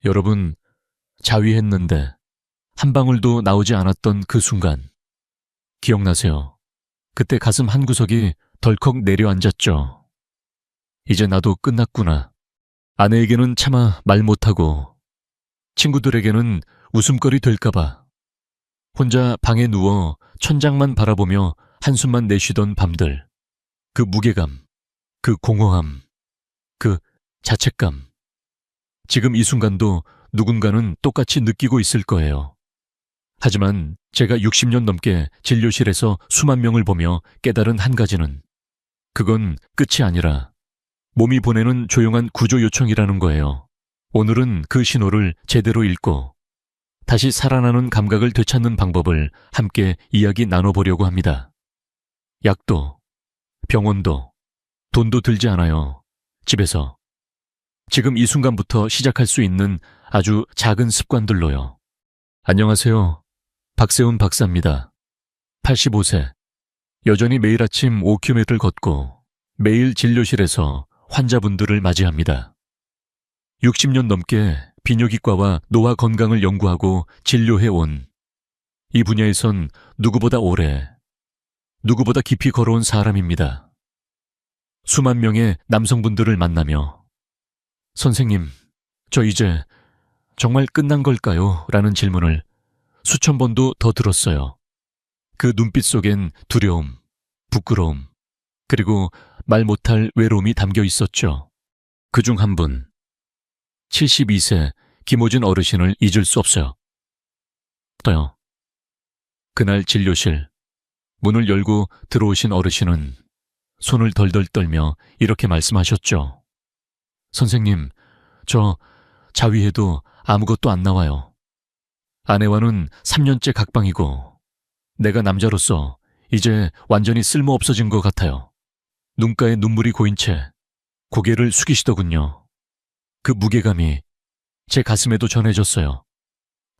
여러분, 자위했는데 한 방울도 나오지 않았던 그 순간 기억나세요? 그때 가슴 한구석이 덜컥 내려앉았죠. 이제 나도 끝났구나. 아내에게는 차마 말 못하고 친구들에게는 웃음거리 될까봐 혼자 방에 누워 천장만 바라보며 한숨만 내쉬던 밤들. 그 무게감, 그 공허함, 그 자책감. 지금 이 순간도 누군가는 똑같이 느끼고 있을 거예요. 하지만 제가 60년 넘게 진료실에서 수만 명을 보며 깨달은 한 가지는 그건 끝이 아니라 몸이 보내는 조용한 구조 요청이라는 거예요. 오늘은 그 신호를 제대로 읽고 다시 살아나는 감각을 되찾는 방법을 함께 이야기 나눠보려고 합니다. 약도, 병원도, 돈도 들지 않아요. 집에서. 지금 이 순간부터 시작할 수 있는 아주 작은 습관들로요. 안녕하세요. 박세훈 박사입니다. 85세. 여전히 매일 아침 5km를 걷고 매일 진료실에서 환자분들을 맞이합니다. 60년 넘게 비뇨기과와 노화 건강을 연구하고 진료해온 이 분야에선 누구보다 오래, 누구보다 깊이 걸어온 사람입니다. 수만 명의 남성분들을 만나며 선생님, 저 이제 정말 끝난 걸까요? 라는 질문을 수천 번도 더 들었어요. 그 눈빛 속엔 두려움, 부끄러움, 그리고 말 못할 외로움이 담겨 있었죠. 그중 한 분, 72세 김호진 어르신을 잊을 수 없어요. 또요. 그날 진료실, 문을 열고 들어오신 어르신은 손을 덜덜 떨며 이렇게 말씀하셨죠. 선생님, 저 자위해도 아무것도 안 나와요. 아내와는 3년째 각방이고 내가 남자로서 이제 완전히 쓸모없어진 것 같아요. 눈가에 눈물이 고인 채 고개를 숙이시더군요. 그 무게감이 제 가슴에도 전해졌어요.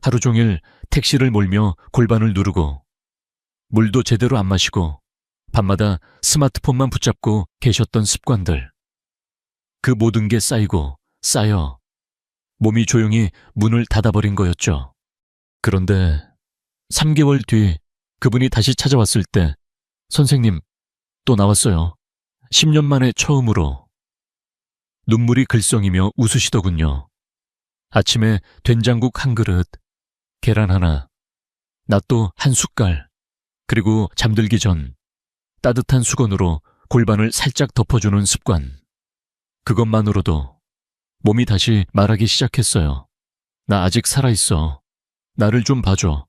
하루 종일 택시를 몰며 골반을 누르고 물도 제대로 안 마시고 밤마다 스마트폰만 붙잡고 계셨던 습관들. 그 모든 게 쌓이고 쌓여 몸이 조용히 문을 닫아버린 거였죠. 그런데 3개월 뒤 그분이 다시 찾아왔을 때 선생님, 또 나왔어요. 10년 만에 처음으로. 눈물이 글썽이며 웃으시더군요. 아침에 된장국 한 그릇, 계란 하나, 낫또 한 숟갈, 그리고 잠들기 전 따뜻한 수건으로 골반을 살짝 덮어주는 습관. 그것만으로도 몸이 다시 말하기 시작했어요. 나 아직 살아있어. 나를 좀 봐줘.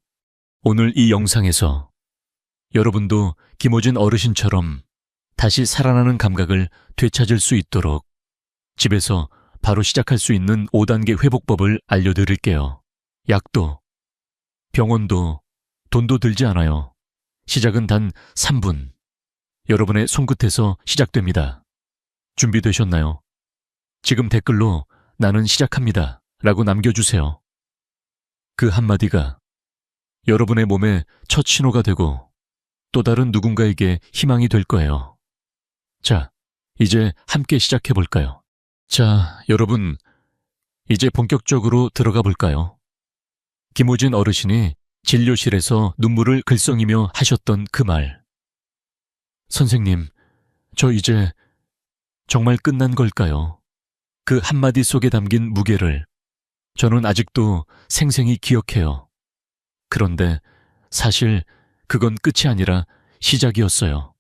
오늘 이 영상에서 여러분도 김호진 어르신처럼 다시 살아나는 감각을 되찾을 수 있도록 집에서 바로 시작할 수 있는 5단계 회복법을 알려드릴게요. 약도, 병원도, 돈도 들지 않아요. 시작은 단 3분. 여러분의 손끝에서 시작됩니다. 준비되셨나요? 지금 댓글로 나는 시작합니다 라고 남겨주세요. 그 한마디가 여러분의 몸에 첫 신호가 되고 또 다른 누군가에게 희망이 될 거예요. 자, 이제 함께 시작해볼까요? 자, 여러분, 이제 본격적으로 들어가 볼까요? 김호진 어르신이 진료실에서 눈물을 글썽이며 하셨던 그 말. 선생님, 저 이제 정말 끝난 걸까요? 그 한마디 속에 담긴 무게를 저는 아직도 생생히 기억해요. 그런데 사실 그건 끝이 아니라 시작이었어요.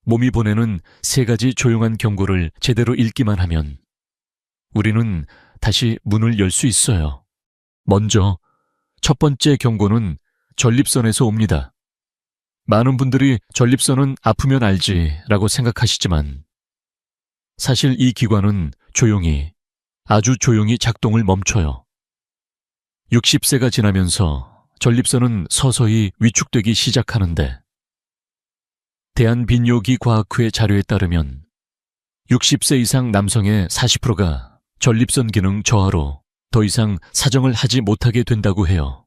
몸이 보내는 3가지 조용한 경고를 제대로 읽기만 하면 우리는 다시 문을 열 수 있어요. 먼저 첫 번째 경고는 전립선에서 옵니다. 많은 분들이 전립선은 아프면 알지 라고 생각하시지만 사실 이 기관은 조용히, 아주 조용히 작동을 멈춰요. 60세가 지나면서 전립선은 서서히 위축되기 시작하는데 대한빈뇨기과학회 자료에 따르면 60세 이상 남성의 40%가 전립선 기능 저하로 더 이상 사정을 하지 못하게 된다고 해요.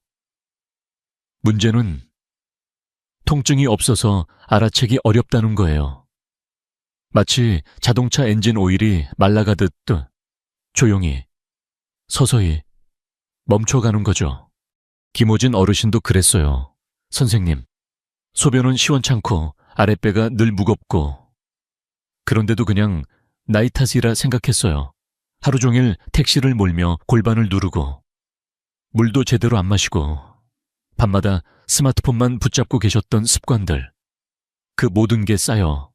문제는 통증이 없어서 알아채기 어렵다는 거예요. 마치 자동차 엔진 오일이 말라가듯 조용히, 서서히 멈춰가는 거죠. 김호진 어르신도 그랬어요. 선생님, 소변은 시원찮고 아랫배가 늘 무겁고 그런데도 그냥 나이 탓이라 생각했어요. 하루 종일 택시를 몰며 골반을 누르고 물도 제대로 안 마시고 밤마다 스마트폰만 붙잡고 계셨던 습관들, 그 모든 게 쌓여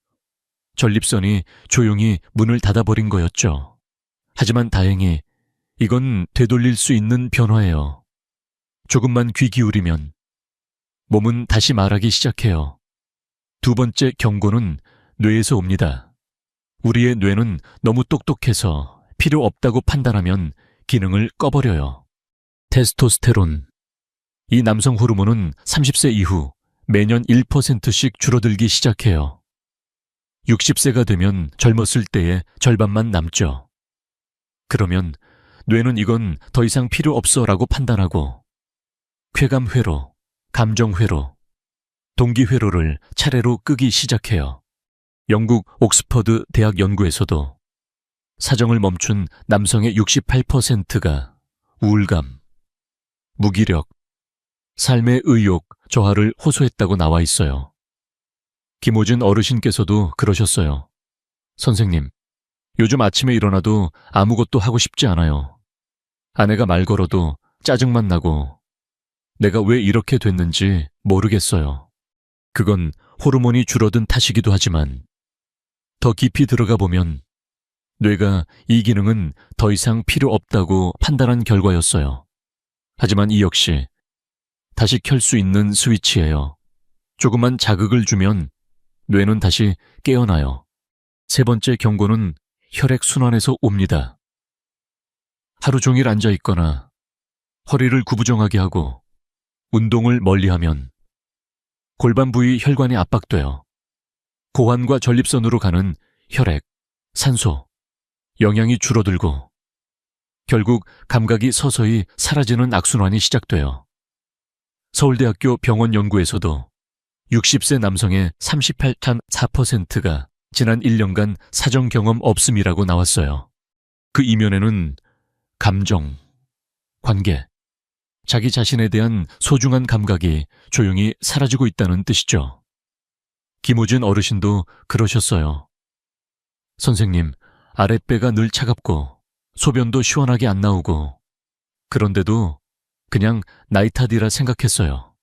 전립선이 조용히 문을 닫아버린 거였죠. 하지만 다행히 이건 되돌릴 수 있는 변화예요. 조금만 귀 기울이면 몸은 다시 말하기 시작해요. 두 번째 경고는 뇌에서 옵니다. 우리의 뇌는 너무 똑똑해서 필요 없다고 판단하면 기능을 꺼버려요. 테스토스테론. 이 남성 호르몬은 30세 이후 매년 1%씩 줄어들기 시작해요. 60세가 되면 젊었을 때의 절반만 남죠. 그러면 뇌는 이건 더 이상 필요 없어라고 판단하고 쾌감 회로, 감정 회로, 동기 회로를 차례로 끄기 시작해요. 영국 옥스퍼드 대학 연구에서도 사정을 멈춘 남성의 68%가 우울감, 무기력, 삶의 의욕 저하를 호소했다고 나와 있어요. 김호진 어르신께서도 그러셨어요. 선생님, 요즘 아침에 일어나도 아무것도 하고 싶지 않아요. 아내가 말 걸어도 짜증만 나고 내가 왜 이렇게 됐는지 모르겠어요. 그건 호르몬이 줄어든 탓이기도 하지만 더 깊이 들어가 보면 뇌가 이 기능은 더 이상 필요 없다고 판단한 결과였어요. 하지만 이 역시 다시 켤 수 있는 스위치예요. 조금만 자극을 주면 뇌는 다시 깨어나요. 세 번째 경고는 혈액순환에서 옵니다. 하루 종일 앉아 있거나 허리를 구부정하게 하고 운동을 멀리하면 골반 부위 혈관이 압박돼요. 고환과 전립선으로 가는 혈액, 산소, 영양이 줄어들고 결국 감각이 서서히 사라지는 악순환이 시작돼요. 서울대학교 병원 연구에서도 60세 남성의 38.4%가 지난 1년간 사정 경험 없음이라고 나왔어요. 그 이면에는 감정, 관계, 자기 자신에 대한 소중한 감각이 조용히 사라지고 있다는 뜻이죠. 김호진 어르신도 그러셨어요. 선생님, 아랫배가 늘 차갑고 소변도 시원하게 안 나오고 그런데도 그냥 나이 탓이라 생각했어요.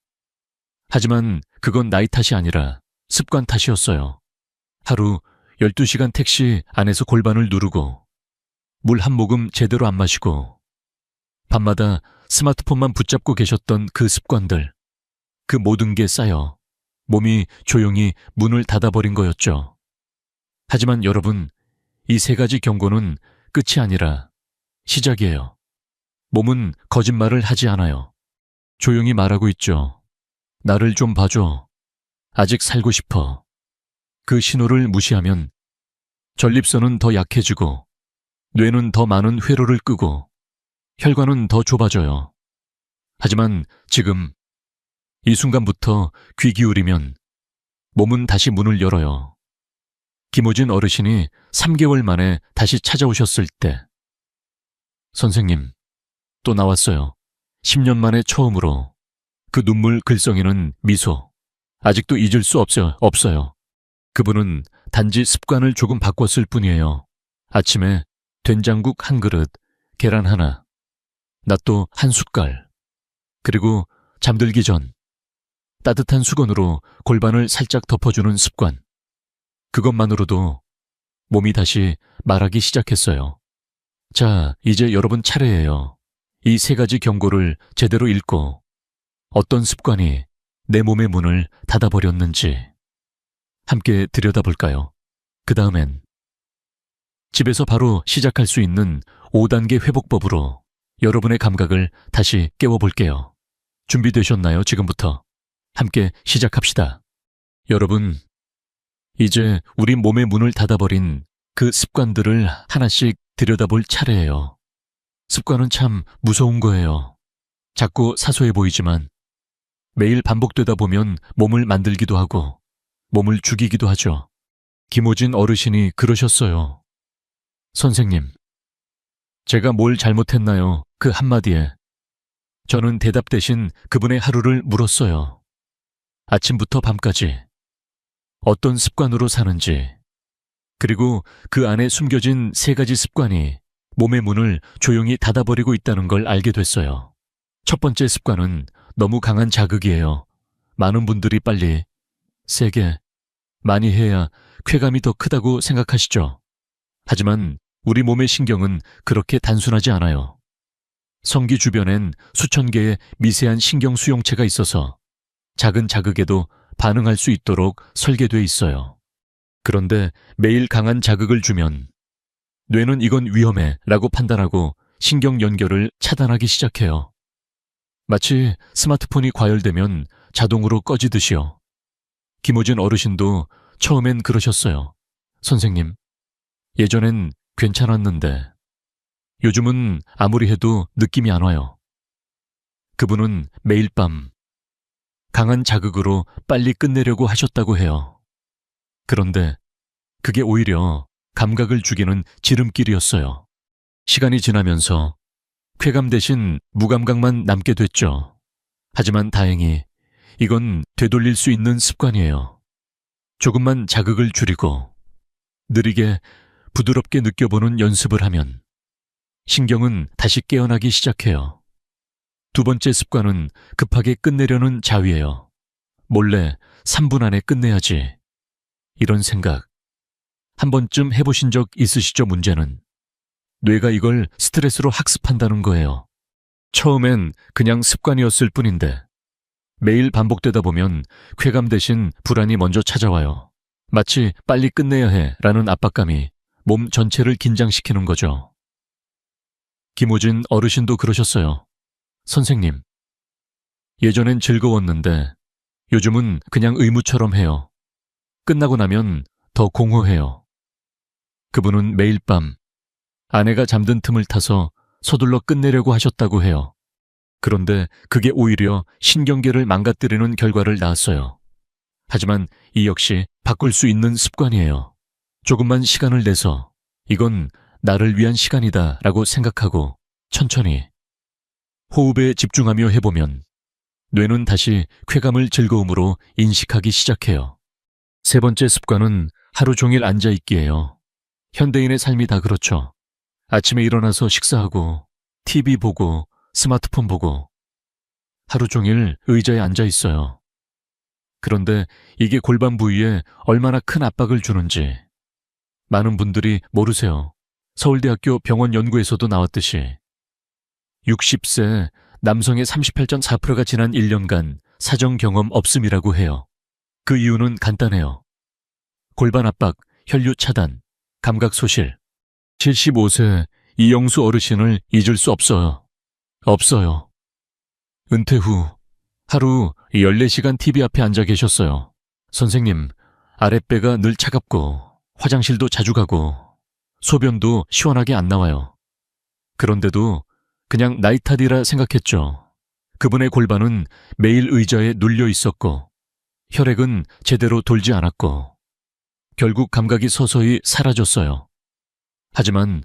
하지만 그건 나이 탓이 아니라 습관 탓이었어요. 하루 12시간 택시 안에서 골반을 누르고 물 한 모금 제대로 안 마시고 밤마다 스마트폰만 붙잡고 계셨던 그 습관들, 그 모든 게 쌓여 몸이 조용히 문을 닫아버린 거였죠. 하지만 여러분, 이 세 가지 경고는 끝이 아니라 시작이에요. 몸은 거짓말을 하지 않아요. 조용히 말하고 있죠. 나를 좀 봐줘. 아직 살고 싶어. 그 신호를 무시하면 전립선은 더 약해지고 뇌는 더 많은 회로를 끄고 혈관은 더 좁아져요. 하지만 지금 이 순간부터 귀 기울이면 몸은 다시 문을 열어요. 김호진 어르신이 3개월 만에 다시 찾아오셨을 때 선생님, 또 나왔어요. 10년 만에 처음으로 그 눈물 글썽이는 미소. 아직도 잊을 수 없어요. 그분은 단지 습관을 조금 바꿨을 뿐이에요. 아침에 된장국 한 그릇, 계란 하나, 낫또 한 숟갈, 그리고 잠들기 전 따뜻한 수건으로 골반을 살짝 덮어주는 습관. 그것만으로도 몸이 다시 말하기 시작했어요. 자, 이제 여러분 차례예요. 이 세 가지 경고를 제대로 읽고 어떤 습관이 내 몸의 문을 닫아버렸는지 함께 들여다볼까요? 그 다음엔 집에서 바로 시작할 수 있는 5단계 회복법으로 여러분의 감각을 다시 깨워볼게요. 준비되셨나요? 지금부터 함께 시작합시다. 여러분, 이제 우리 몸의 문을 닫아버린 그 습관들을 하나씩 들여다볼 차례예요. 습관은 참 무서운 거예요. 작고 사소해 보이지만 매일 반복되다 보면 몸을 만들기도 하고 몸을 죽이기도 하죠. 김호진 어르신이 그러셨어요. 선생님, 제가 뭘 잘못했나요? 그 한마디에 저는 대답 대신 그분의 하루를 물었어요. 아침부터 밤까지 어떤 습관으로 사는지, 그리고 그 안에 숨겨진 3가지 습관이 몸의 문을 조용히 닫아버리고 있다는 걸 알게 됐어요. 첫 번째 습관은 너무 강한 자극이에요. 많은 분들이 빨리, 세게, 많이 해야 쾌감이 더 크다고 생각하시죠. 하지만 우리 몸의 신경은 그렇게 단순하지 않아요. 성기 주변엔 수천 개의 미세한 신경 수용체가 있어서 작은 자극에도 반응할 수 있도록 설계돼 있어요. 그런데 매일 강한 자극을 주면 뇌는 이건 위험해 라고 판단하고 신경 연결을 차단하기 시작해요. 마치 스마트폰이 과열되면 자동으로 꺼지듯이요. 김호진 어르신도 처음엔 그러셨어요. 선생님, 예전엔 괜찮았는데 요즘은 아무리 해도 느낌이 안 와요. 그분은 매일 밤 강한 자극으로 빨리 끝내려고 하셨다고 해요. 그런데 그게 오히려 감각을 죽이는 지름길이었어요. 시간이 지나면서 쾌감 대신 무감각만 남게 됐죠. 하지만 다행히 이건 되돌릴 수 있는 습관이에요. 조금만 자극을 줄이고 느리게 부드럽게 느껴보는 연습을 하면 신경은 다시 깨어나기 시작해요. 두 번째 습관은 급하게 끝내려는 자위예요. 몰래 3분 안에 끝내야지. 이런 생각. 한 번쯤 해보신 적 있으시죠? 문제는 뇌가 이걸 스트레스로 학습한다는 거예요. 처음엔 그냥 습관이었을 뿐인데 매일 반복되다 보면 쾌감 대신 불안이 먼저 찾아와요. 마치 빨리 끝내야 해라는 압박감이 몸 전체를 긴장시키는 거죠. 김호진 어르신도 그러셨어요. 선생님, 예전엔 즐거웠는데 요즘은 그냥 의무처럼 해요. 끝나고 나면 더 공허해요. 그분은 매일 밤 아내가 잠든 틈을 타서 서둘러 끝내려고 하셨다고 해요. 그런데 그게 오히려 신경계를 망가뜨리는 결과를 낳았어요. 하지만 이 역시 바꿀 수 있는 습관이에요. 조금만 시간을 내서 이건 나를 위한 시간이다 라고 생각하고 천천히 호흡에 집중하며 해보면 뇌는 다시 쾌감을 즐거움으로 인식하기 시작해요. 세 번째 습관은 하루 종일 앉아있기예요. 현대인의 삶이 다 그렇죠. 아침에 일어나서 식사하고 TV 보고 스마트폰 보고 하루 종일 의자에 앉아 있어요. 그런데 이게 골반 부위에 얼마나 큰 압박을 주는지 많은 분들이 모르세요. 서울대학교 병원 연구에서도 나왔듯이 60세 남성의 38.4%가 지난 1년간 사정 경험 없음이라고 해요. 그 이유는 간단해요. 골반 압박, 혈류 차단, 감각 소실. 75세 이영수 어르신을 잊을 수 없어요. 없어요. 은퇴 후 하루 14시간 TV 앞에 앉아 계셨어요. 선생님, 아랫배가 늘 차갑고 화장실도 자주 가고 소변도 시원하게 안 나와요. 그런데도 그냥 나이 탓이라 생각했죠. 그분의 골반은 매일 의자에 눌려 있었고 혈액은 제대로 돌지 않았고 결국 감각이 서서히 사라졌어요. 하지만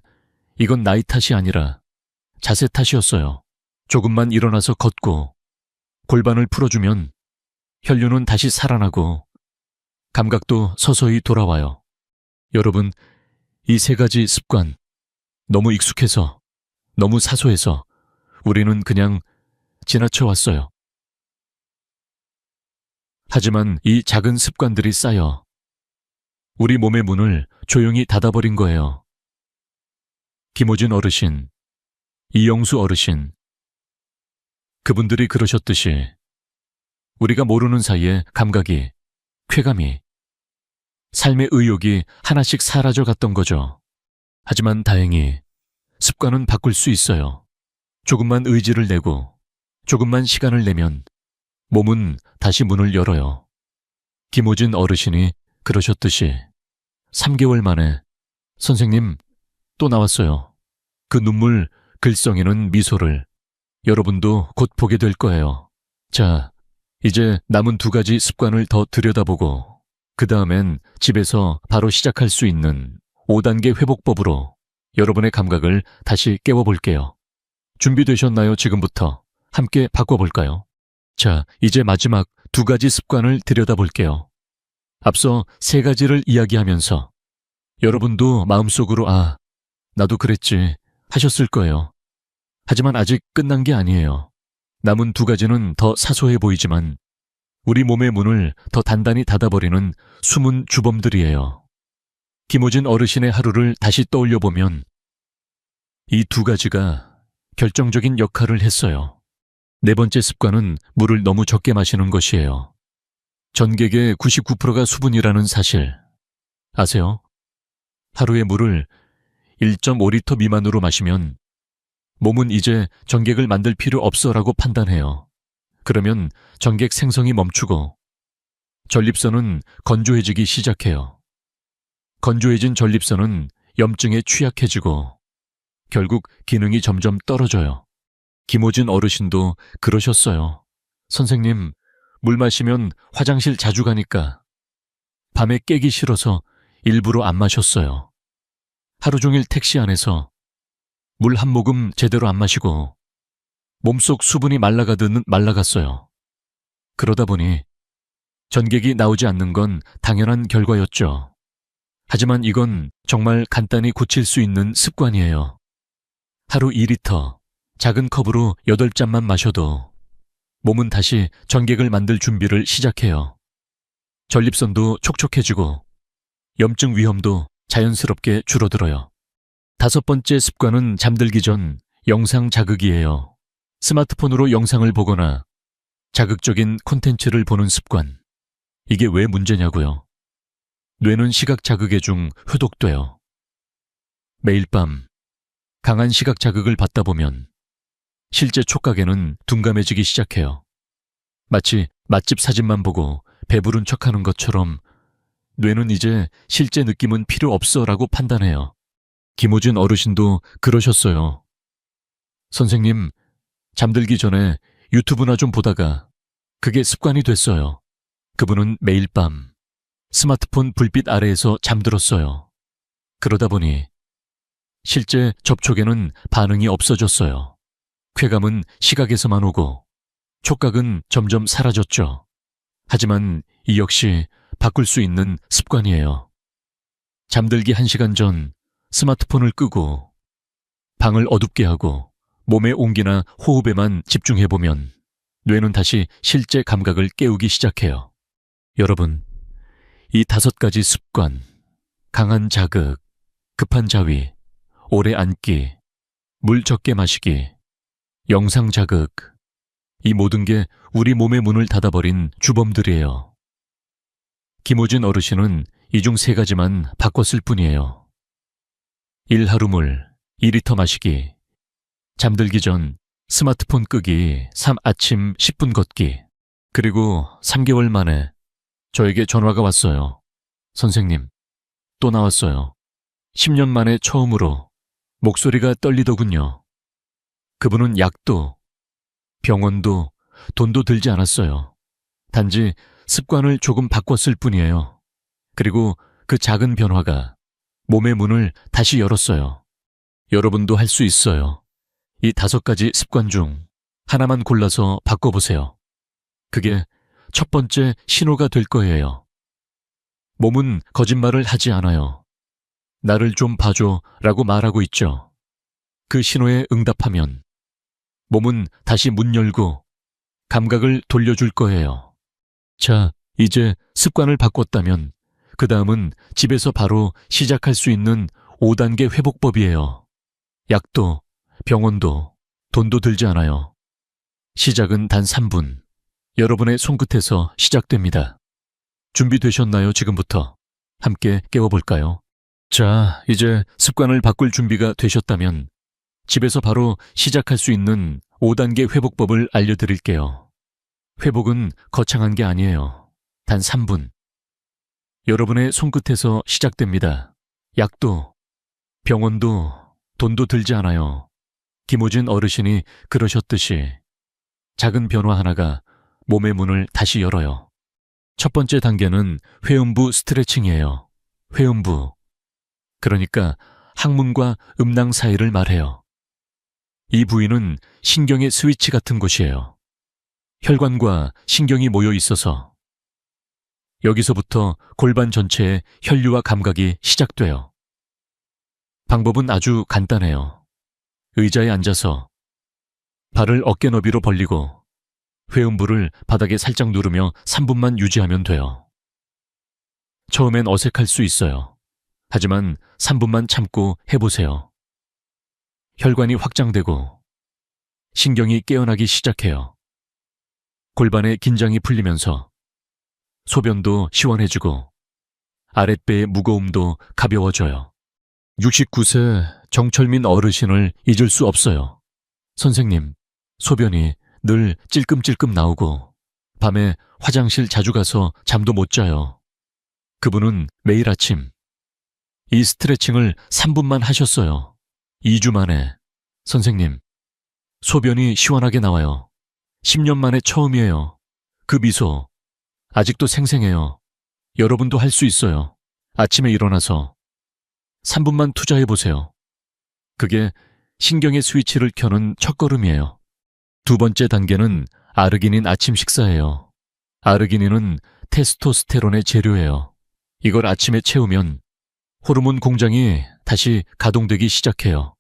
이건 나이 탓이 아니라 자세 탓이었어요. 조금만 일어나서 걷고 골반을 풀어주면 혈류는 다시 살아나고 감각도 서서히 돌아와요. 여러분, 이 3가지 습관 너무 익숙해서 너무 사소해서 우리는 그냥 지나쳐왔어요. 하지만 이 작은 습관들이 쌓여 우리 몸의 문을 조용히 닫아버린 거예요. 김호진 어르신, 이영수 어르신, 그분들이 그러셨듯이 우리가 모르는 사이에 감각이, 쾌감이, 삶의 의욕이 하나씩 사라져 갔던 거죠. 하지만 다행히 습관은 바꿀 수 있어요. 조금만 의지를 내고 조금만 시간을 내면 몸은 다시 문을 열어요. 김호진 어르신이 그러셨듯이 3개월 만에 선생님 또 나왔어요. 그 눈물 글썽이는 미소를 여러분도 곧 보게 될 거예요. 자, 이제 남은 2가지 습관을 더 들여다보고 그 다음엔 집에서 바로 시작할 수 있는 5단계 회복법으로 여러분의 감각을 다시 깨워볼게요. 준비되셨나요? 지금부터 함께 바꿔볼까요? 자, 이제 마지막 2가지 습관을 들여다볼게요. 앞서 3가지를 이야기하면서 여러분도 마음속으로 나도 그랬지 하셨을 거예요. 하지만 아직 끝난 게 아니에요. 남은 2가지는 더 사소해 보이지만 우리 몸의 문을 더 단단히 닫아버리는 숨은 주범들이에요. 김호진 어르신의 하루를 다시 떠올려보면 이 2가지가 결정적인 역할을 했어요. 4번째 습관은 물을 너무 적게 마시는 것이에요. 전객의 99%가 수분이라는 사실 아세요? 하루에 물을 1.5리터 미만으로 마시면 몸은 이제 전객을 만들 필요 없어라고 판단해요. 그러면 전객 생성이 멈추고 전립선은 건조해지기 시작해요. 건조해진 전립선은 염증에 취약해지고 결국 기능이 점점 떨어져요. 김호진 어르신도 그러셨어요. 선생님, 물 마시면 화장실 자주 가니까 밤에 깨기 싫어서 일부러 안 마셨어요. 하루 종일 택시 안에서 물 한 모금 제대로 안 마시고 몸속 수분이 말라갔어요. 그러다 보니 전객이 나오지 않는 건 당연한 결과였죠. 하지만 이건 정말 간단히 고칠 수 있는 습관이에요. 하루 2리터, 작은 컵으로 8잔만 마셔도 몸은 다시 전객을 만들 준비를 시작해요. 전립선도 촉촉해지고 염증 위험도 자연스럽게 줄어들어요. 5번째 습관은 잠들기 전 영상 자극이에요. 스마트폰으로 영상을 보거나 자극적인 콘텐츠를 보는 습관. 이게 왜 문제냐고요? 뇌는 시각 자극에 중 회독돼요. 매일 밤 강한 시각 자극을 받다 보면 실제 촉각에는 둔감해지기 시작해요. 마치 맛집 사진만 보고 배부른 척하는 것처럼 뇌는 이제 실제 느낌은 필요 없어라고 판단해요. 김호진 어르신도 그러셨어요. 선생님, 잠들기 전에 유튜브나 좀 보다가 그게 습관이 됐어요. 그분은 매일 밤 스마트폰 불빛 아래에서 잠들었어요. 그러다 보니 실제 접촉에는 반응이 없어졌어요. 쾌감은 시각에서만 오고 촉각은 점점 사라졌죠. 하지만 이 역시 바꿀 수 있는 습관이에요. 잠들기 1시간 전 스마트폰을 끄고 방을 어둡게 하고 몸의 온기나 호흡에만 집중해보면 뇌는 다시 실제 감각을 깨우기 시작해요. 여러분, 이 5가지 습관, 강한 자극, 급한 자위, 오래 앉기, 물 적게 마시기, 영상 자극, 이 모든 게 우리 몸의 문을 닫아버린 주범들이에요. 김호진 어르신은 이 중 3가지만 바꿨을 뿐이에요. 1하루 물 2리터 마시기, 잠들기 전 스마트폰 끄기, 아침 10분 걷기. 그리고 3개월 만에 저에게 전화가 왔어요. 선생님, 또 나왔어요. 10년 만에 처음으로 목소리가 떨리더군요. 그분은 약도, 병원도, 돈도 들지 않았어요. 단지 습관을 조금 바꿨을 뿐이에요. 그리고 그 작은 변화가 몸의 문을 다시 열었어요. 여러분도 할 수 있어요. 이 5가지 습관 중 하나만 골라서 바꿔보세요. 그게 첫 번째 신호가 될 거예요. 몸은 거짓말을 하지 않아요. 나를 좀 봐줘 라고 말하고 있죠. 그 신호에 응답하면 몸은 다시 문 열고 감각을 돌려줄 거예요. 자, 이제 습관을 바꿨다면 그 다음은 집에서 바로 시작할 수 있는 5단계 회복법이에요. 약도, 병원도, 돈도 들지 않아요. 시작은 단 3분. 여러분의 손끝에서 시작됩니다. 준비되셨나요, 지금부터? 함께 깨워볼까요? 자, 이제 습관을 바꿀 준비가 되셨다면 집에서 바로 시작할 수 있는 5단계 회복법을 알려드릴게요. 회복은 거창한 게 아니에요. 단 3분. 여러분의 손끝에서 시작됩니다. 약도, 병원도, 돈도 들지 않아요. 김호진 어르신이 그러셨듯이 작은 변화 하나가 몸의 문을 다시 열어요. 첫 번째 단계는 회음부 스트레칭이에요. 회음부. 그러니까 항문과 음낭 사이를 말해요. 이 부위는 신경의 스위치 같은 곳이에요. 혈관과 신경이 모여 있어서 여기서부터 골반 전체의 혈류와 감각이 시작돼요. 방법은 아주 간단해요. 의자에 앉아서 발을 어깨 너비로 벌리고 회음부를 바닥에 살짝 누르며 3분만 유지하면 돼요. 처음엔 어색할 수 있어요. 하지만 3분만 참고 해보세요. 혈관이 확장되고 신경이 깨어나기 시작해요. 골반의 긴장이 풀리면서 소변도 시원해지고 아랫배의 무거움도 가벼워져요. 69세 정철민 어르신을 잊을 수 없어요. 선생님, 소변이 늘 찔끔찔끔 나오고 밤에 화장실 자주 가서 잠도 못 자요. 그분은 매일 아침 이 스트레칭을 3분만 하셨어요. 2주 만에. 선생님, 소변이 시원하게 나와요. 10년 만에 처음이에요. 그 미소 아직도 생생해요. 여러분도 할 수 있어요. 아침에 일어나서 3분만 투자해보세요. 그게 신경의 스위치를 켜는 첫걸음이에요. 두 번째 단계는 아르기닌 아침 식사예요. 아르기닌은 테스토스테론의 재료예요. 이걸 아침에 채우면 호르몬 공장이 다시 가동되기 시작해요.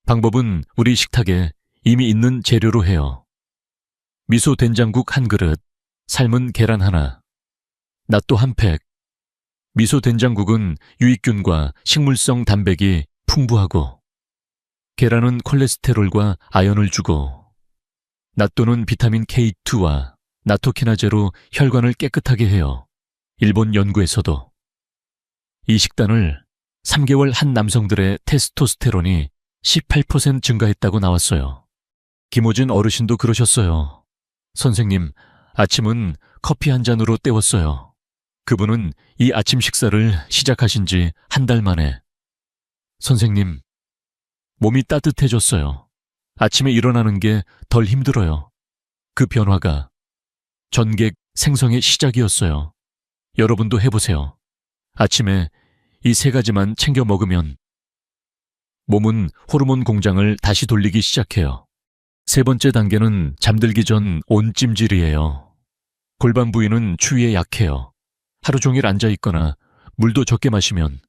방법은 우리 식탁에 이미 있는 재료로 해요. 미소 된장국 한 그릇, 삶은 계란 하나, 낫또 한 팩. 미소 된장국은 유익균과 식물성 단백이 풍부하고 계란은 콜레스테롤과 아연을 주고 낫또는 비타민 K2와 나토키나제로 혈관을 깨끗하게 해요. 일본 연구에서도. 이 식단을 3개월 한 남성들의 테스토스테론이 18% 증가했다고 나왔어요. 김호진 어르신도 그러셨어요. 선생님, 아침은 커피 한 잔으로 때웠어요. 그분은 이 아침 식사를 시작하신 지 한 달 만에. 선생님, 몸이 따뜻해졌어요. 아침에 일어나는 게 덜 힘들어요. 그 변화가 전객 생성의 시작이었어요. 여러분도 해보세요. 아침에 이 3가지만 챙겨 먹으면 몸은 호르몬 공장을 다시 돌리기 시작해요. 세 번째 단계는 잠들기 전 온찜질이에요. 골반 부위는 추위에 약해요. 하루 종일 앉아있거나 물도 적게 마시면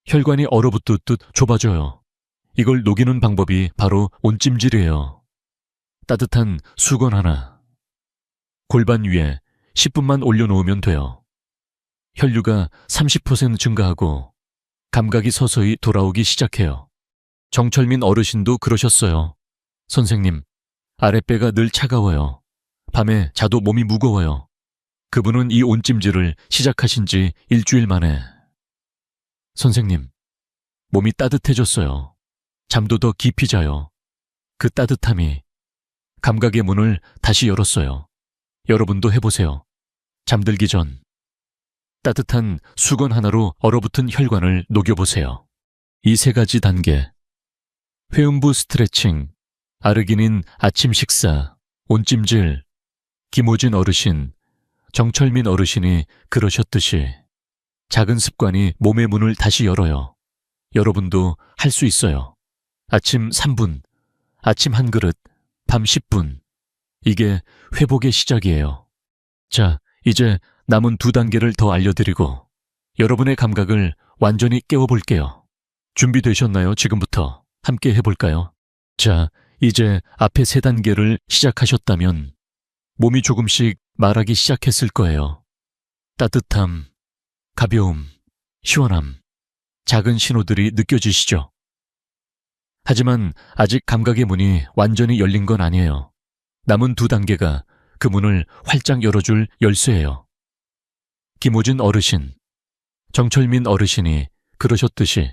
혈관이 얼어붙듯 좁아져요. 이걸 녹이는 방법이 바로 온찜질이에요. 따뜻한 수건 하나, 골반 위에 10분만 올려놓으면 돼요. 혈류가 30% 증가하고 감각이 서서히 돌아오기 시작해요. 정철민 어르신도 그러셨어요. 선생님, 아랫배가 늘 차가워요. 밤에 자도 몸이 무거워요. 그분은 이 온찜질을 시작하신 지 일주일 만에. 선생님, 몸이 따뜻해졌어요. 잠도 더 깊이 자요. 그 따뜻함이 감각의 문을 다시 열었어요. 여러분도 해보세요. 잠들기 전 따뜻한 수건 하나로 얼어붙은 혈관을 녹여보세요. 이 3가지 단계. 회음부 스트레칭, 아르기닌 아침 식사, 온찜질, 김호진 어르신, 정철민 어르신이 그러셨듯이 작은 습관이 몸의 문을 다시 열어요. 여러분도 할 수 있어요. 아침 3분, 아침 한 그릇, 밤 10분. 이게 회복의 시작이에요. 자, 이제 남은 2단계를 더 알려드리고 여러분의 감각을 완전히 깨워볼게요. 준비되셨나요? 지금부터 함께 해볼까요? 자, 이제 앞에 3단계를 시작하셨다면 몸이 조금씩 말하기 시작했을 거예요. 따뜻함, 가벼움, 시원함, 작은 신호들이 느껴지시죠? 하지만 아직 감각의 문이 완전히 열린 건 아니에요. 남은 2단계가 그 문을 활짝 열어줄 열쇠예요. 김호진 어르신, 정철민 어르신이 그러셨듯이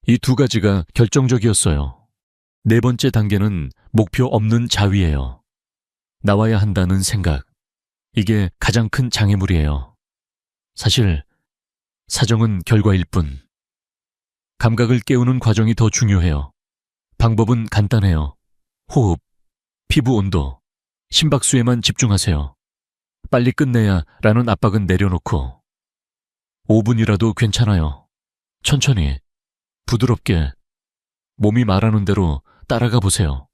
이 2가지가 결정적이었어요. 4번째 단계는 목표 없는 자위예요. 나와야 한다는 생각. 이게 가장 큰 장애물이에요. 사실 사정은 결과일 뿐. 감각을 깨우는 과정이 더 중요해요. 방법은 간단해요. 호흡, 피부 온도, 심박수에만 집중하세요. 빨리 끝내야 라는 압박은 내려놓고 5분이라도 괜찮아요. 천천히, 부드럽게 몸이 말하는 대로 따라가 보세요.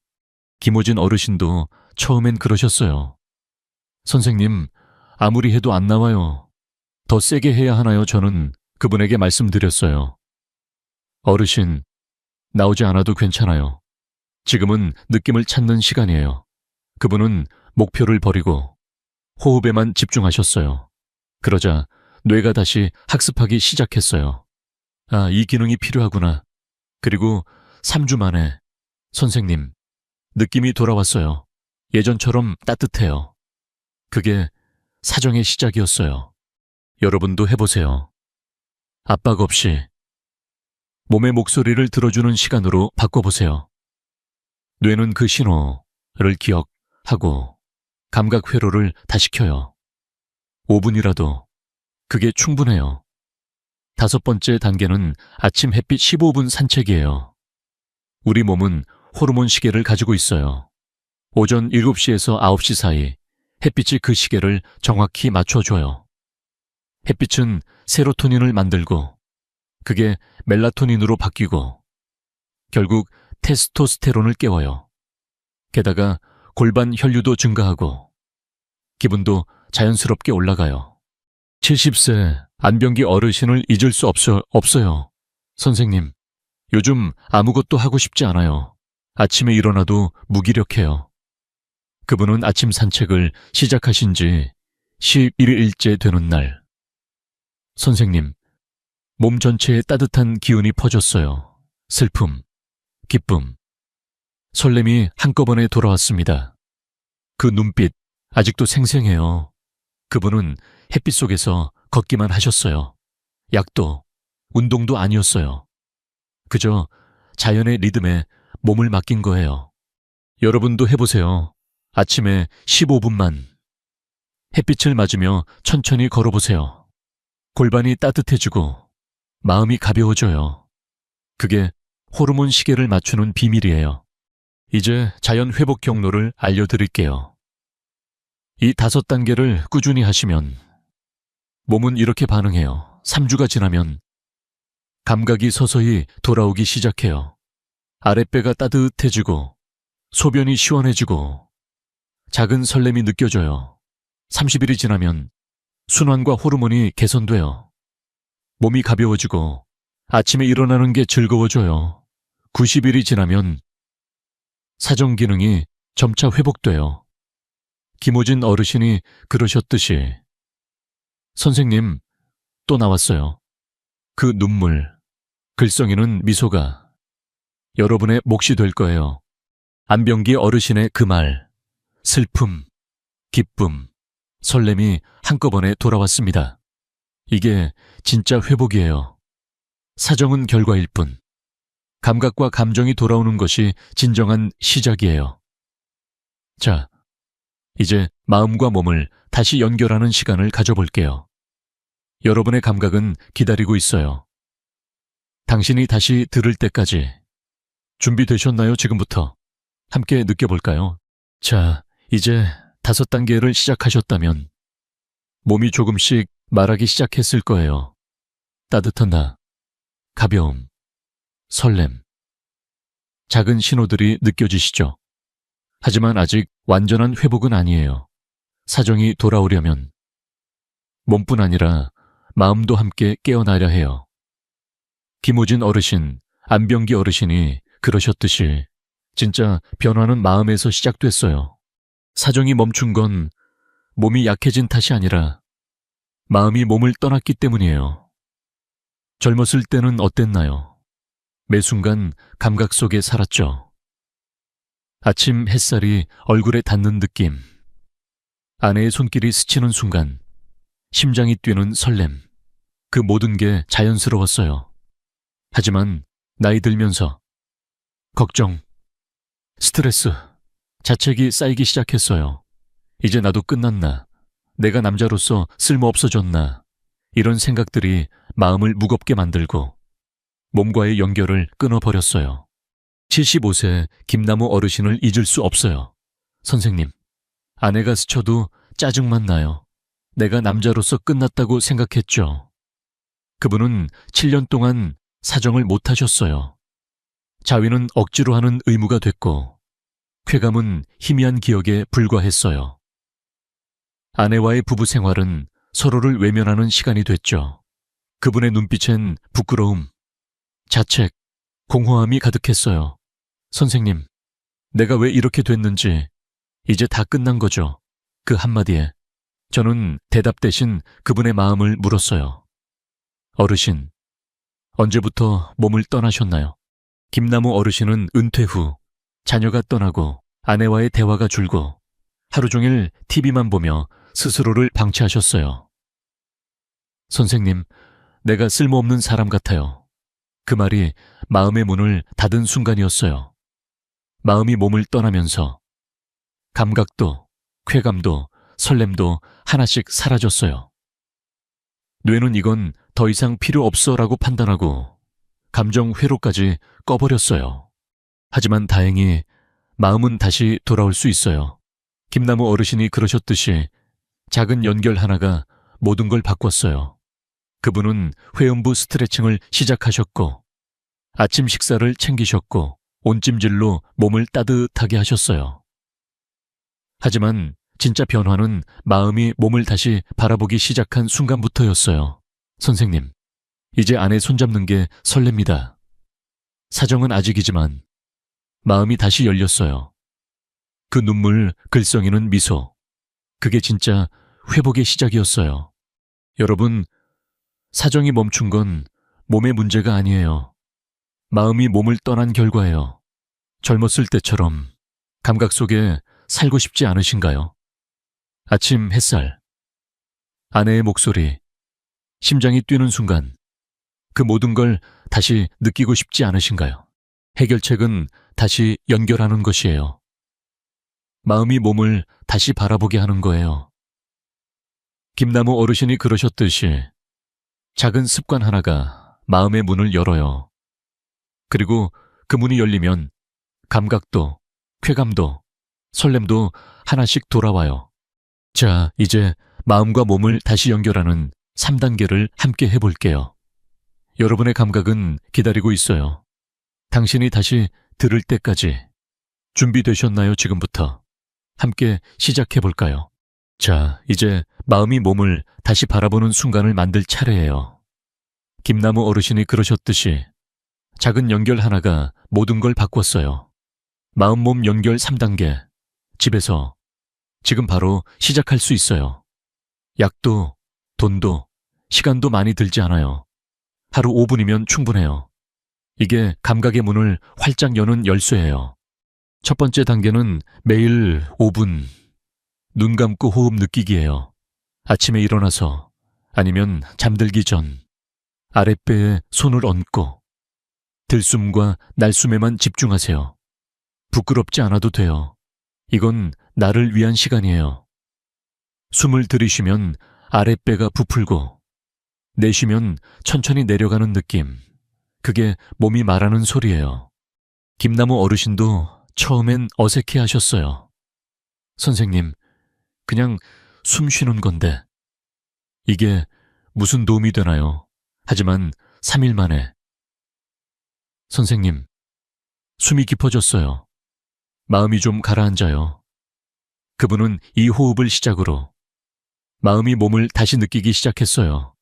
김호진 어르신도 처음엔 그러셨어요. 선생님, 아무리 해도 안 나와요. 더 세게 해야 하나요? 저는 그분에게 말씀드렸어요. 어르신, 나오지 않아도 괜찮아요. 지금은 느낌을 찾는 시간이에요. 그분은 목표를 버리고 호흡에만 집중하셨어요. 그러자 뇌가 다시 학습하기 시작했어요. 아, 이 기능이 필요하구나. 그리고 3주 만에 선생님, 느낌이 돌아왔어요. 예전처럼 따뜻해요. 그게 사정의 시작이었어요. 여러분도 해보세요. 압박 없이 몸의 목소리를 들어주는 시간으로 바꿔보세요. 뇌는 그 신호를 기억하고 감각 회로를 다시 켜요. 5분이라도 그게 충분해요. 5번째 단계는 아침 햇빛 15분 산책이에요. 우리 몸은 호르몬 시계를 가지고 있어요. 오전 7시에서 9시 사이 햇빛이 그 시계를 정확히 맞춰줘요. 햇빛은 세로토닌을 만들고 그게 멜라토닌으로 바뀌고 결국 테스토스테론을 깨워요. 게다가 골반 혈류도 증가하고 기분도 자연스럽게 올라가요. 70세 안병기 어르신을 잊을 수 없어요. 선생님, 요즘 아무것도 하고 싶지 않아요. 아침에 일어나도 무기력해요. 그분은 아침 산책을 시작하신 지 11일째 되는 날. 선생님, 몸 전체에 따뜻한 기운이 퍼졌어요. 슬픔, 기쁨, 설렘이 한꺼번에 돌아왔습니다. 그 눈빛 아직도 생생해요. 그분은 햇빛 속에서 걷기만 하셨어요. 약도, 운동도 아니었어요. 그저 자연의 리듬에 몸을 맡긴 거예요. 여러분도 해보세요. 아침에 15분만 햇빛을 맞으며 천천히 걸어보세요. 골반이 따뜻해지고 마음이 가벼워져요. 그게 호르몬 시계를 맞추는 비밀이에요. 이제 자연 회복 경로를 알려드릴게요. 이 5단계를 꾸준히 하시면 몸은 이렇게 반응해요. 3주가 지나면 감각이 서서히 돌아오기 시작해요. 아랫배가 따뜻해지고 소변이 시원해지고 작은 설렘이 느껴져요. 30일이 지나면 순환과 호르몬이 개선돼요. 몸이 가벼워지고 아침에 일어나는 게 즐거워져요. 90일이 지나면 사정 기능이 점차 회복돼요. 김호진 어르신이 그러셨듯이 선생님, 또 나왔어요. 그 눈물, 글썽이는 미소가 여러분의 몫이 될 거예요. 안병기 어르신의 그 말, 슬픔, 기쁨, 설렘이 한꺼번에 돌아왔습니다. 이게 진짜 회복이에요. 사정은 결과일 뿐, 감각과 감정이 돌아오는 것이 진정한 시작이에요. 자, 이제 마음과 몸을 다시 연결하는 시간을 가져볼게요. 여러분의 감각은 기다리고 있어요. 당신이 다시 들을 때까지. 준비되셨나요? 지금부터 함께 느껴볼까요? 자, 이제 5단계를 시작하셨다면 몸이 조금씩 말하기 시작했을 거예요. 따뜻하다, 가벼움, 설렘. 작은 신호들이 느껴지시죠? 하지만 아직 완전한 회복은 아니에요. 사정이 돌아오려면 몸뿐 아니라 마음도 함께 깨어나려 해요. 김호진 어르신, 안병기 어르신이 그러셨듯이 진짜 변화는 마음에서 시작됐어요. 사정이 멈춘 건 몸이 약해진 탓이 아니라 마음이 몸을 떠났기 때문이에요. 젊었을 때는 어땠나요? 매 순간 감각 속에 살았죠. 아침 햇살이 얼굴에 닿는 느낌, 아내의 손길이 스치는 순간, 심장이 뛰는 설렘, 그 모든 게 자연스러웠어요. 하지만 나이 들면서 걱정, 스트레스, 자책이 쌓이기 시작했어요. 이제 나도 끝났나? 내가 남자로서 쓸모없어졌나? 이런 생각들이 마음을 무겁게 만들고 몸과의 연결을 끊어버렸어요. 75세 김나무 어르신을 잊을 수 없어요. 선생님, 아내가 스쳐도 짜증만 나요. 내가 남자로서 끝났다고 생각했죠. 그분은 7년 동안 사정을 못 하셨어요. 자위는 억지로 하는 의무가 됐고 쾌감은 희미한 기억에 불과했어요. 아내와의 부부 생활은 서로를 외면하는 시간이 됐죠. 그분의 눈빛엔 부끄러움, 자책, 공허함이 가득했어요. 선생님, 내가 왜 이렇게 됐는지 이제 다 끝난 거죠. 그 한마디에 저는 대답 대신 그분의 마음을 물었어요. 어르신, 언제부터 몸을 떠나셨나요? 김나무 어르신은 은퇴 후 자녀가 떠나고 아내와의 대화가 줄고 하루 종일 TV만 보며 스스로를 방치하셨어요. 선생님, 내가 쓸모없는 사람 같아요. 그 말이 마음의 문을 닫은 순간이었어요. 마음이 몸을 떠나면서 감각도, 쾌감도, 설렘도 하나씩 사라졌어요. 뇌는 이건 더 이상 필요 없어라고 판단하고 감정 회로까지 꺼버렸어요. 하지만 다행히 마음은 다시 돌아올 수 있어요. 김나무 어르신이 그러셨듯이 작은 연결 하나가 모든 걸 바꿨어요. 그분은 회음부 스트레칭을 시작하셨고 아침 식사를 챙기셨고 온찜질로 몸을 따뜻하게 하셨어요. 하지만 진짜 변화는 마음이 몸을 다시 바라보기 시작한 순간부터였어요. 선생님, 이제 아내 손잡는 게 설렙니다. 사정은 아직이지만 마음이 다시 열렸어요. 그 눈물 글썽이는 미소, 그게 진짜 회복의 시작이었어요. 여러분, 사정이 멈춘 건 몸의 문제가 아니에요. 마음이 몸을 떠난 결과예요. 젊었을 때처럼 감각 속에 살고 싶지 않으신가요? 아침 햇살, 아내의 목소리, 심장이 뛰는 순간 그 모든 걸 다시 느끼고 싶지 않으신가요? 해결책은 다시 연결하는 것이에요. 마음이 몸을 다시 바라보게 하는 거예요. 김나무 어르신이 그러셨듯이 작은 습관 하나가 마음의 문을 열어요. 그리고 그 문이 열리면 감각도, 쾌감도, 설렘도 하나씩 돌아와요. 자, 이제 마음과 몸을 다시 연결하는 3단계를 함께 해볼게요. 여러분의 감각은 기다리고 있어요. 당신이 다시 들을 때까지. 준비되셨나요, 지금부터? 함께 시작해볼까요? 자, 이제 마음이 몸을 다시 바라보는 순간을 만들 차례예요. 김나무 어르신이 그러셨듯이 작은 연결 하나가 모든 걸 바꿨어요. 마음-몸 연결 3단계. 집에서 지금 바로 시작할 수 있어요. 약도, 돈도, 시간도 많이 들지 않아요. 하루 5분이면 충분해요. 이게 감각의 문을 활짝 여는 열쇠예요. 첫 번째 단계는 매일 5분 눈 감고 호흡 느끼기예요. 아침에 일어나서 아니면 잠들기 전 아랫배에 손을 얹고 들숨과 날숨에만 집중하세요. 부끄럽지 않아도 돼요. 이건 나를 위한 시간이에요. 숨을 들이쉬면 아랫배가 부풀고 내쉬면 천천히 내려가는 느낌. 그게 몸이 말하는 소리예요. 김나무 어르신도 처음엔 어색해 하셨어요. 선생님, 그냥 숨 쉬는 건데 이게 무슨 도움이 되나요? 하지만 3일 만에 선생님, 숨이 깊어졌어요. 마음이 좀 가라앉아요. 그분은 이 호흡을 시작으로 마음이 몸을 다시 느끼기 시작했어요.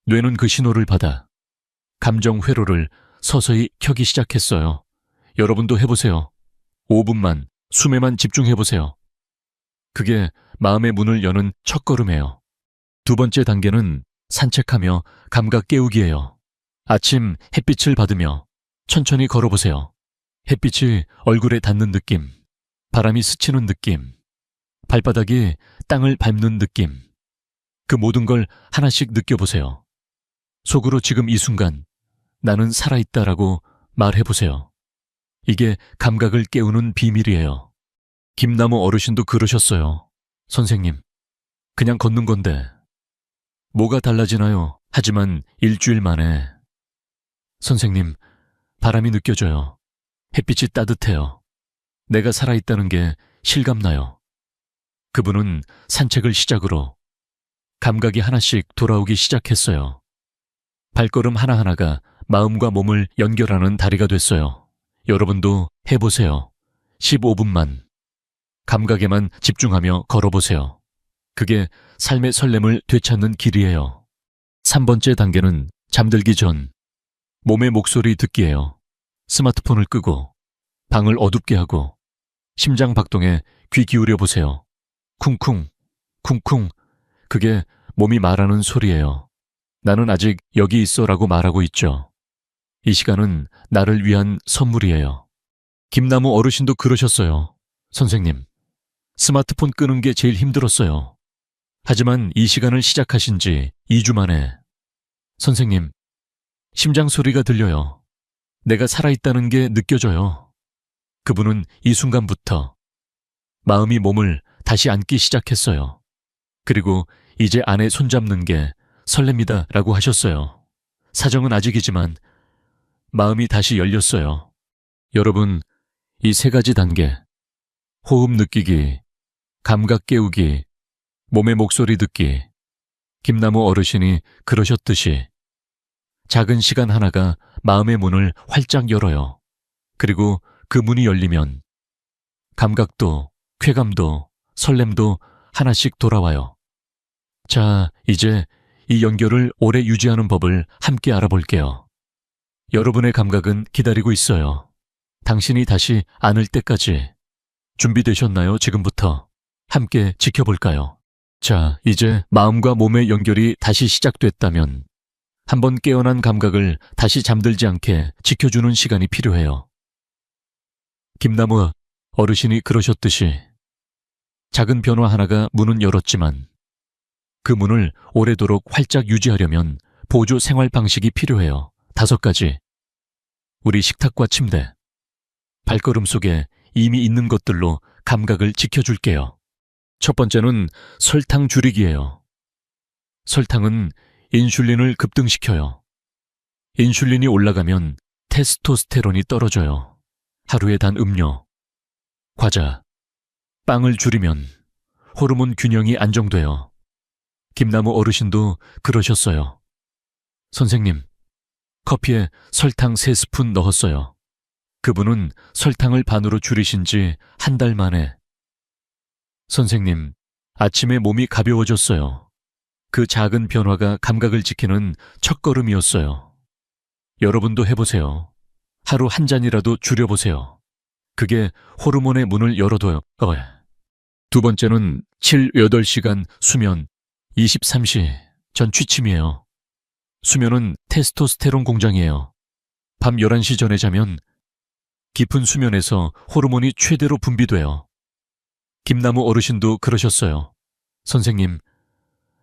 뇌는 그 신호를 받아 감정 회로를 서서히 켜기 시작했어요. 여러분도 해보세요. 5분만 숨에만 집중해보세요. 그게 마음의 문을 여는 첫걸음이에요. 두 번째 단계는 산책하며 감각 깨우기예요. 아침 햇빛을 받으며 천천히 걸어보세요. 햇빛이 얼굴에 닿는 느낌, 바람이 스치는 느낌, 발바닥이 땅을 밟는 느낌. 그 모든 걸 하나씩 느껴보세요. 속으로 지금 이 순간 나는 살아있다라고 말해보세요. 이게 감각을 깨우는 비밀이에요. 김나무 어르신도 그러셨어요. 선생님, 그냥 걷는 건데 뭐가 달라지나요? 하지만 일주일 만에 선생님, 바람이 느껴져요. 햇빛이 따뜻해요. 내가 살아있다는 게 실감나요. 그분은 산책을 시작으로 감각이 하나씩 돌아오기 시작했어요. 발걸음 하나하나가 마음과 몸을 연결하는 다리가 됐어요. 여러분도 해보세요. 15분만. 감각에만 집중하며 걸어보세요. 그게 삶의 설렘을 되찾는 길이에요. 3번째 단계는 잠들기 전 몸의 목소리 듣기예요. 스마트폰을 끄고 방을 어둡게 하고 심장 박동에 귀 기울여 보세요. 쿵쿵, 쿵쿵. 그게 몸이 말하는 소리예요. 나는 아직 여기 있어 라고 말하고 있죠. 이 시간은 나를 위한 선물이에요. 김나무 어르신도 그러셨어요. 선생님, 스마트폰 끄는 게 제일 힘들었어요. 하지만 이 시간을 시작하신 지 2주 만에 선생님, 심장 소리가 들려요. 내가 살아있다는 게 느껴져요. 그분은 이 순간부터 마음이 몸을 다시 안기 시작했어요. 그리고 이제 아내 손잡는 게 설렙니다 라고 하셨어요. 사정은 아직이지만 마음이 다시 열렸어요. 여러분, 이 3가지 단계, 호흡 느끼기, 감각 깨우기, 몸의 목소리 듣기, 김나무 어르신이 그러셨듯이 작은 시간 하나가 마음의 문을 활짝 열어요. 그리고 그 문이 열리면 감각도, 쾌감도, 설렘도 하나씩 돌아와요. 자, 이제 이 연결을 오래 유지하는 법을 함께 알아볼게요. 여러분의 감각은 기다리고 있어요. 당신이 다시 안을 때까지. 준비되셨나요? 지금부터 함께 지켜볼까요? 자, 이제 마음과 몸의 연결이 다시 시작됐다면 한번 깨어난 감각을 다시 잠들지 않게 지켜주는 시간이 필요해요. 김나무 어르신이 그러셨듯이 작은 변화 하나가 문은 열었지만 그 문을 오래도록 활짝 유지하려면 보조 생활 방식이 필요해요. 5가지. 우리 식탁과 침대, 발걸음 속에 이미 있는 것들로 감각을 지켜줄게요. 첫 번째는 설탕 줄이기예요. 설탕은 인슐린을 급등시켜요. 인슐린이 올라가면 테스토스테론이 떨어져요. 하루에 단 음료, 과자, 빵을 줄이면 호르몬 균형이 안정돼요. 김나무 어르신도 그러셨어요. 선생님, 커피에 설탕 3스푼 넣었어요. 그분은 설탕을 반으로 줄이신 지 1달 만에. 선생님, 아침에 몸이 가벼워졌어요. 그 작은 변화가 감각을 지키는 첫걸음이었어요. 여러분도 해보세요. 하루 1잔이라도 줄여보세요. 그게 호르몬의 문을 열어둬요. 2번째는 7, 8시간 수면, 23시 전 취침이에요. 수면은 테스토스테론 공장이에요. 밤 11시 전에 자면 깊은 수면에서 호르몬이 최대로 분비돼요. 김나무 어르신도 그러셨어요. 선생님,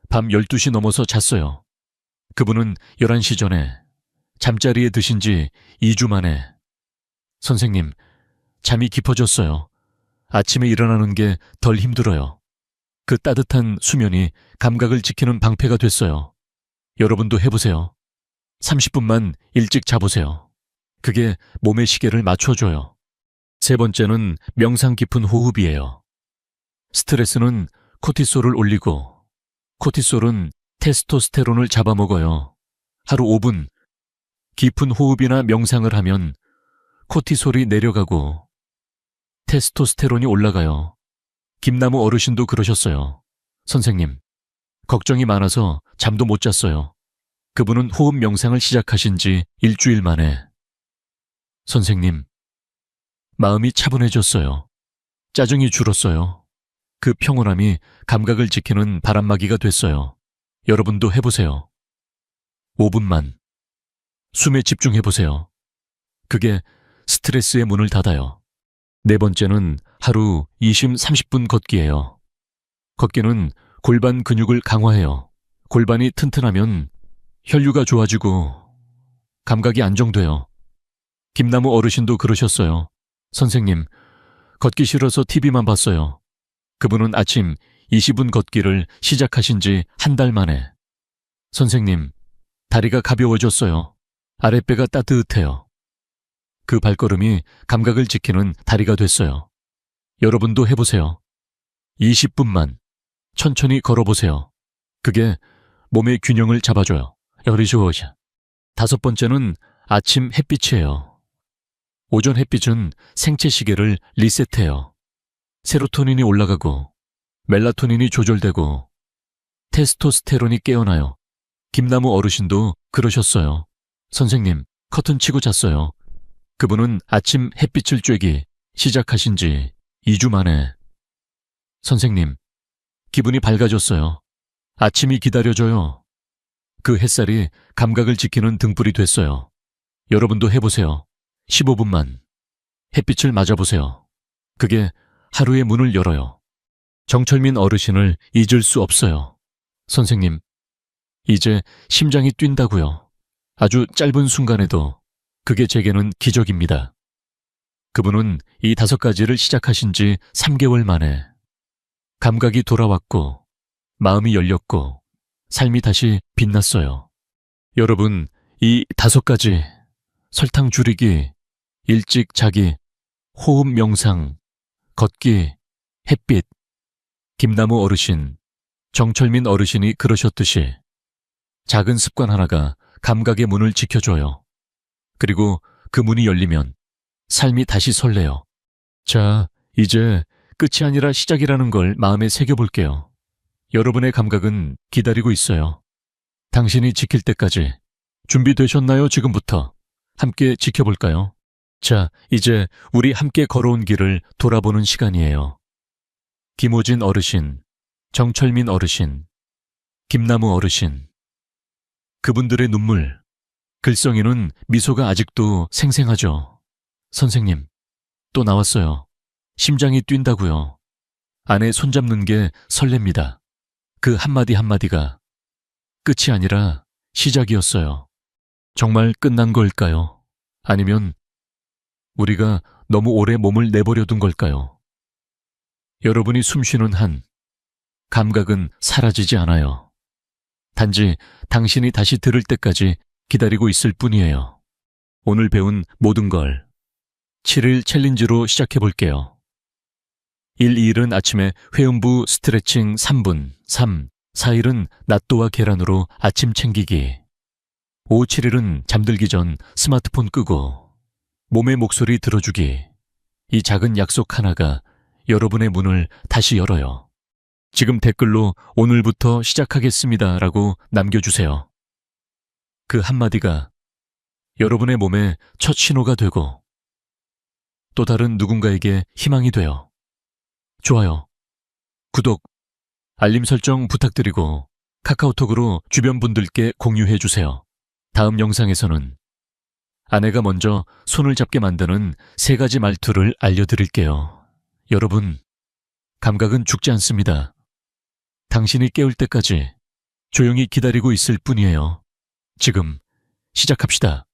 밤 12시 넘어서 잤어요. 그분은 11시 전에 잠자리에 드신 지 2주 만에. 선생님, 잠이 깊어졌어요. 아침에 일어나는 게 덜 힘들어요. 그 따뜻한 수면이 감각을 지키는 방패가 됐어요. 여러분도 해보세요. 30분만 일찍 자보세요. 그게 몸의 시계를 맞춰줘요. 3번째는 명상 깊은 호흡이에요. 스트레스는 코티솔을 올리고 코티솔은 테스토스테론을 잡아먹어요. 하루 5분 깊은 호흡이나 명상을 하면 코티솔이 내려가고 테스토스테론이 올라가요. 김나무 어르신도 그러셨어요. 선생님, 걱정이 많아서 잠도 못 잤어요. 그분은 호흡 명상을 시작하신 지 1주일 만에. 선생님, 마음이 차분해졌어요. 짜증이 줄었어요. 그 평온함이 감각을 지키는 바람막이가 됐어요. 여러분도 해보세요. 5분만. 숨에 집중해보세요. 그게 스트레스의 문을 닫아요. 4번째는 하루 20, 30분 걷기예요. 걷기는 골반 근육을 강화해요. 골반이 튼튼하면 혈류가 좋아지고 감각이 안정돼요. 김나무 어르신도 그러셨어요. 선생님, 걷기 싫어서 TV만 봤어요. 그분은 아침 20분 걷기를 시작하신 지 1달 만에. 선생님, 다리가 가벼워졌어요. 아랫배가 따뜻해요. 그 발걸음이 감각을 지키는 다리가 됐어요. 여러분도 해보세요. 20분만 천천히 걸어보세요. 그게 몸의 균형을 잡아줘요. 5번째는 아침 햇빛이에요. 오전 햇빛은 생체 시계를 리셋해요. 세로토닌이 올라가고 멜라토닌이 조절되고 테스토스테론이 깨어나요. 김나무 어르신도 그러셨어요. 선생님, 커튼 치고 잤어요. 그분은 아침 햇빛을 쬐기 시작하신 지 2주 만에. 선생님, 기분이 밝아졌어요. 아침이 기다려져요. 그 햇살이 감각을 지키는 등불이 됐어요. 여러분도 해보세요. 15분만. 햇빛을 맞아보세요. 그게 하루의 문을 열어요. 정철민 어르신을 잊을 수 없어요. 선생님, 이제 심장이 뛴다고요. 아주 짧은 순간에도 그게 제게는 기적입니다. 그분은 이 5가지를 시작하신 지 3개월 만에 감각이 돌아왔고 마음이 열렸고 삶이 다시 빛났어요. 여러분, 이 5가지 설탕 줄이기, 일찍 자기, 호흡 명상, 걷기, 햇빛, 김나무 어르신, 정철민 어르신이 그러셨듯이 작은 습관 하나가 감각의 문을 지켜줘요. 그리고 그 문이 열리면 삶이 다시 설레요. 자, 이제 끝이 아니라 시작이라는 걸 마음에 새겨볼게요. 여러분의 감각은 기다리고 있어요. 당신이 지킬 때까지. 준비되셨나요? 지금부터. 함께 지켜볼까요? 자, 이제 우리 함께 걸어온 길을 돌아보는 시간이에요. 김호진 어르신, 정철민 어르신, 김나무 어르신. 그분들의 눈물, 글썽이는 미소가 아직도 생생하죠. 선생님, 또 나왔어요. 심장이 뛴다고요. 안에 손잡는 게 설렙니다. 그 한마디 한마디가 끝이 아니라 시작이었어요. 정말 끝난 걸까요? 아니면 우리가 너무 오래 몸을 내버려 둔 걸까요? 여러분이 숨쉬는 한 감각은 사라지지 않아요. 단지 당신이 다시 들을 때까지 기다리고 있을 뿐이에요. 오늘 배운 모든 걸 7일 챌린지로 시작해 볼게요. 1, 2일은 아침에 회음부 스트레칭 3분, 3, 4일은 낫또와 계란으로 아침 챙기기. 5, 7일은 잠들기 전 스마트폰 끄고 몸의 목소리 들어주기. 이 작은 약속 하나가 여러분의 문을 다시 열어요. 지금 댓글로 오늘부터 시작하겠습니다 라고 남겨주세요. 그 한마디가 여러분의 몸에 첫 신호가 되고 또 다른 누군가에게 희망이 돼요. 좋아요, 구독, 알림 설정 부탁드리고 카카오톡으로 주변 분들께 공유해 주세요. 다음 영상에서는 아내가 먼저 손을 잡게 만드는 3가지 말투를 알려드릴게요. 여러분, 감각은 죽지 않습니다. 당신이 깨울 때까지 조용히 기다리고 있을 뿐이에요. 지금 시작합시다.